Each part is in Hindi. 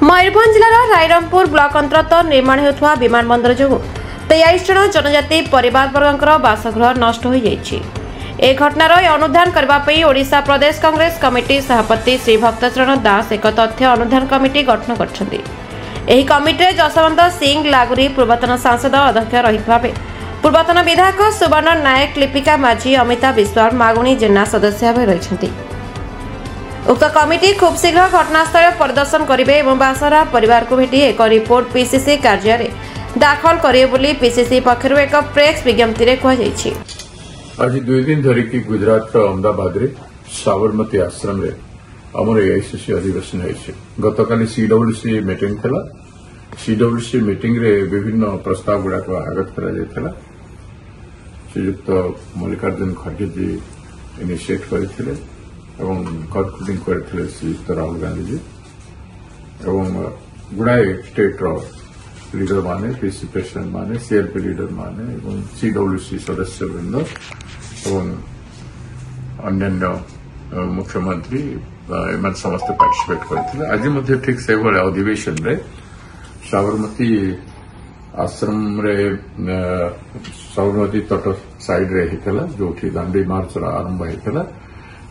मयूरभंज जिलार रायरंगपुर ब्लॉक अंतर्गत निर्माण होता विमानबंदर जो 23 जन जनजाति परिवारवर्ग बासगृह नष्ट हो जाइछि। ए घटनार अनुधान करने ओडिशा प्रदेश कांग्रेस कमिटी सभापति श्री भक्तचरण दास एक तथ्य अनुधान कमिटी गठन करछन्ति। एही कमिटी जसवंत सिंह लागुरी पूर्वतन सांसद अध्यक्ष रहितबा पूर्वतन विधायक सुवर्ण नायक लिपिका माझी अमिता विश्वास मागुणी जेना सदस्य भाव रहिछन्ति। उक्त कमिटी खूब शीघ्र घटनास्थल परिदर्शन करेंगे और बासरा परिवार को भेटी एक रिपोर्ट पीसीसी कार्यालय दाखल करेंगे बोली पीसीसी पक्षर एक प्रेस विज्ञप्ति में कहुई। आज 2 दिन धरिकी गुजरात अहमदाबाद रे साबरमती आश्रम रे आमर एआईसीसी अधिवेशन है। गतकाली सीडब्ल्यूसी मीटिंग थला। सीडब्ल्यूसी मीटिंग रे विभिन्न प्रस्ताव गुड़ाक आगत करा श्रीयुक्त मल्लिकार्जुन खड़गे जी इनिशिएट करथिले एवं कनक्लूडिंग करथिले श्रीयुक्त राहुल गांधी जी एवं गुड़ाए स्टेट लीडर माने पीसी प्रेसिडेंट माने सीएलपी लीडर माने एवं सीडब्ल्यूसी सदस्य वृंद एवं अन्य मुख्यमंत्री एम समस्त पार्टिसिपेट करथिले। आज मध्य ठीक से अधिवेशन रे साबरमती आश्रम रे साबरमती तट साइड रे हितला जोठी दांडी मार्च आरंभ हितला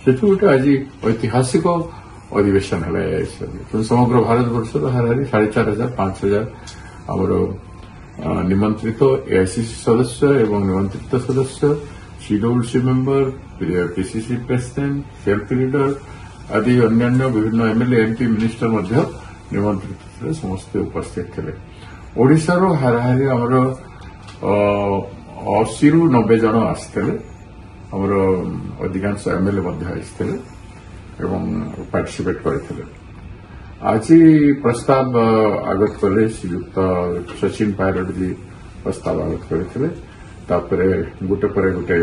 से गोटे आज ऐतिहासिक अधिवेशन है। समग्र भारत वर्ष हाराहारी 4500 5000 आमर निमंत्रित एआईसीसी सदस्य एवं निमंत्रित सदस्य CWC member PCC president CLP leader आदि अन्य विभिन्न एमएलए एमपी मिनिस्टर मध्य निमंत्रित थे। समस्त उपस्थित थे। ओडिशा रो हाराहारी आमर 80 ରୁ 90 जन आसते आमर अधिकांश एमएलए आसते एवं पार्टिसिपेट करते। आज प्रस्ताव आगत कले श्रीयुक्त सचिन पायलट जी प्रस्ताव आगत करते गोटे पर गोटे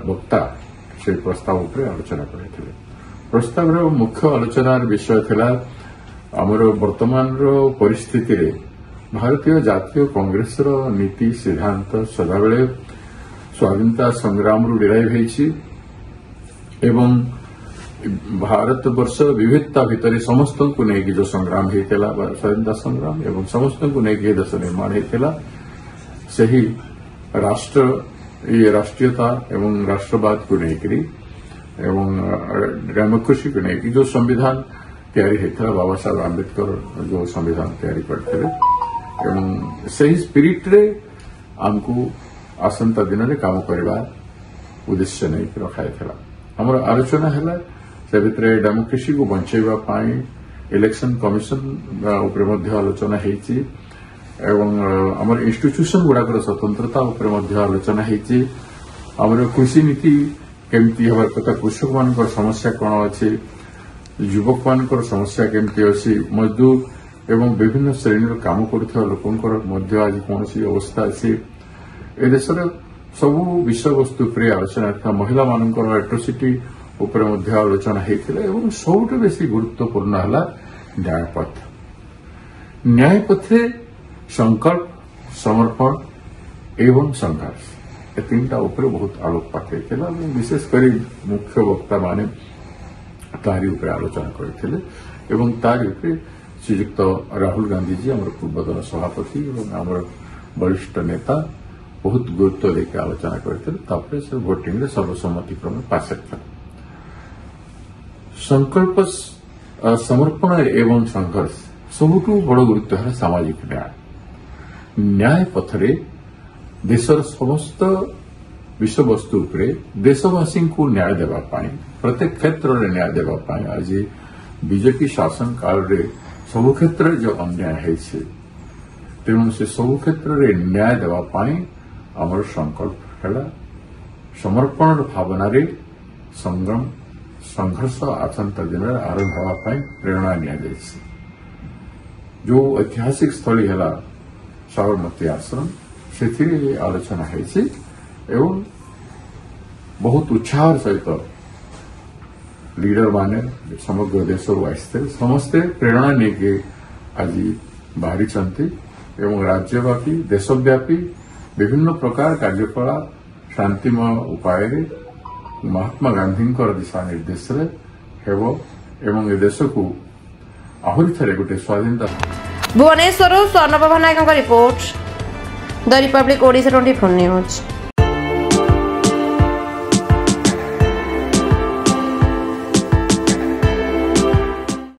वक्ता से प्रस्ताव उपर आलोचना करते। प्रस्ताव मुख्य आलोचनार विषय थिला आमर वर्तमान परिस्थिति रे भारतीय जातीय कांग्रेस नीति सिद्धांत सदाबेले स्वाधीनता संग्राम रु डिराइव होइछि एवं भारत वर्ष विविधता भितर समस्त को लेकिन जो संग्राम होता स्वाधीनता संग्राम एवं समस्त को लेकिन देश निर्माण होता सही राष्ट्र ये राष्ट्रीयता एवं राष्ट्रवाद को लेकर एवं डेमोक्रेसी को लेकर जो संविधान तैयारी होता बाबा साहब आंबेडकर जो संविधान तैयारी करते एवं सही स्पिरिट रे आमको आसंता दिन में काम करवा उद्देश्य नहीं रखाई आमर आलोचना है से भितर डेमोक्रेसी को बंचाइबा इलेक्शन कमिशन उपर आलोचना होती एवं आमर इंस्टीट्यूशन गुड़ाक स्वतंत्रता उपर आलोचना होती आमर कृषि नीति केमती हबार कथा कृषक मान समस्या कौन अच्छी युवक मान समस्या केमती अच्छी मजदूर एवं विभिन्न श्रेणी काम करुवा लोकंकर आज कौन अवस्था अच्छी ए देशर सबू विषय वस्तु पर आलोचना था। महिला मानकर एट्रोसिटी उपर आलोचना होता एवं सबुठ बेसी गुरुत्वपूर्ण है न्यायपथ। न्यायपथे संकल्प समर्पण एवं संघर्ष ए 3टा उपर बहुत आलोकपात होता। विशेषकर मुख्य वक्ता माने तारी उपर आलोचना करते एवं तारी उपर श्रीयुक्त राहुल गांधी जी आम पूर्वतन सभापति एवं आम वरिष्ठ नेता बहुत गुरुत्व देकर आलोचना करते से भोटिंग सर्वसम्मति क्रम पास था। संकल्प समर्पण एवं संघर्ष सबुठ बड़ गुरुत्व है सामाजिक न्याय। न्याय पथरे देशर समस्त विषय वस्तु देशवासी को न्याय देवाई प्रत्येक क्षेत्र में न्याय देवाई आज बीजेपी शासन काल रे सबु क्षेत्र जो अन्याय है तेणु से सबु क्षेत्र में न्याय देवाई आमर संकल्प है। समर्पण भावना रे संग्राम संघर्ष आसंता दिन आरंभ होगापाई प्रेरणा नि जो ऐतिहासिक स्थली है साबरमती आश्रम से आलोचना है एवं बहुत उत्साह सहित लीडर माने समग्र देश आसते समस्ते प्रेरणा नहीं आज बाहरी एवं राज्यव्यापी देशव्यापी विभिन्न प्रकार कार्यकलाप शांतिमय उपाय महात्मा गांधी दिशा निर्देश एवं ए देश को आहरी थे गोटे स्वाधीनता Bhubaneswar Swarnaprabha Nayak report the republic Odisha 24 news.